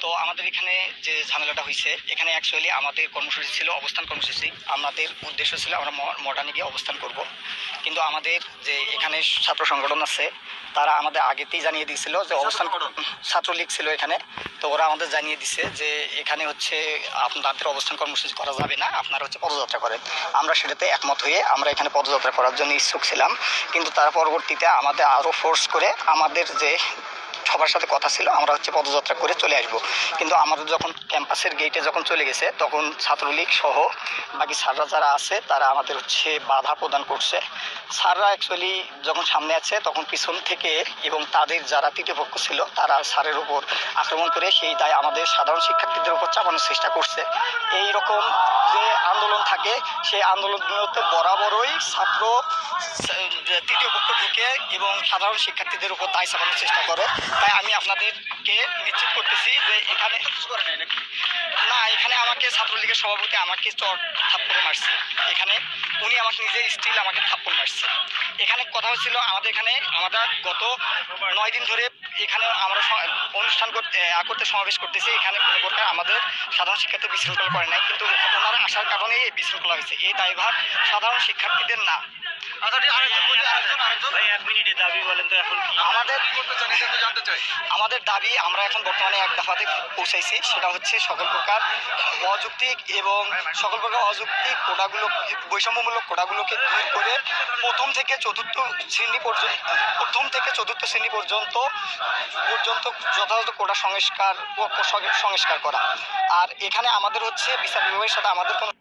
তো আমাদের এখানে যে ঝামেলাটা হয়েছে, এখানে অ্যাকচুয়ালি আমাদের কর্মসূচি ছিল অবস্থান কর্মসূচি। আমাদের উদ্দেশ্য ছিল আমরা মডার্নে গিয়ে অবস্থান করব, কিন্তু আমাদের যে এখানে ছাত্র সংগঠন আছে তারা আমাদের আগেতেই জানিয়ে দিয়েছিল যে অবস্থান ছাত্রলীগ ছিল এখানে। তো ওরা আমাদের জানিয়ে দিছে যে এখানে হচ্ছে আপনাদের অবস্থান কর্মসূচি করা যাবে না, আপনারা হচ্ছে পদযাত্রা করেন। আমরা সেটাতে একমত হয়ে আমরা এখানে পদযাত্রা করার জন্য ইচ্ছুক ছিলাম, কিন্তু তারা পরবর্তীতে আমাদের আরও ফোর্স করে আমাদের যে সবার সাথে কথা ছিল আমরা হচ্ছে পদযাত্রা করে চলে আসব। কিন্তু আমাদের যখন ক্যাম্পাসের গেটে যখন চলে গেছে তখন ছাত্রলীগ সহ বাকি স্যাররা যারা আছে তারা আমাদের হচ্ছে বাধা প্রদান করছে। স্যাররা অ্যাকচুয়ালি যখন সামনে আছে তখন পিছন থেকে এবং তাদের যারা তৃতীয় পক্ষ ছিল তারা স্যারের উপর আক্রমণ করে সেই দায় আমাদের সাধারণ শিক্ষার্থীদের উপর চাপানোর চেষ্টা করছে। এই রকম যে আন্দোলন থাকে সেই আন্দোলনগুলোতে বরাবরই ছাত্র তৃতীয় পক্ষ ঢুকে এবং সাধারণ শিক্ষার্থীদের উপর দায় চাপানোর চেষ্টা করে। তাই আমি আপনাদেরকে নিশ্চিত করতেছি যে এখানে না, এখানে আমাকে ছাত্রলীগের সভাপতি আমাকে চর থাপ্পড় মারছে। এখানে উনি আমাকে নিজে স্টিল আমাকে থাপ্পড় মারছে। এখানে কথা হচ্ছিল আমাদের এখানে আমরা গত 9 দিন ধরে এখানে আমরা অনুষ্ঠান করতে সমাবেশ করতেছি। এখানে কোনো প্রকার আমাদের সাধারণ শিক্ষার্থী বিশৃঙ্খলা করে নাই, কিন্তু ওনারা আসার কারণে এই বিশৃঙ্খলা হয়েছে। এই দায়ভার সাধারণ শিক্ষার্থীদের না। আমাদের দাবি আমরা এখন বর্তমানে এক দফাতে পৌঁছাইছি, সেটা হচ্ছে সকল প্রকার অযৌক্তিক এবং সকল প্রকার অযৌক্তিক বৈষম্যমূলক কোটাগুলোকে দূর করে প্রথম থেকে চতুর্থ শ্রেণী পর্যন্ত যথাযথ কোটা সংস্কার করা। আর এখানে আমাদের হচ্ছে বিচার বিভাগের সাথে আমাদের কোনো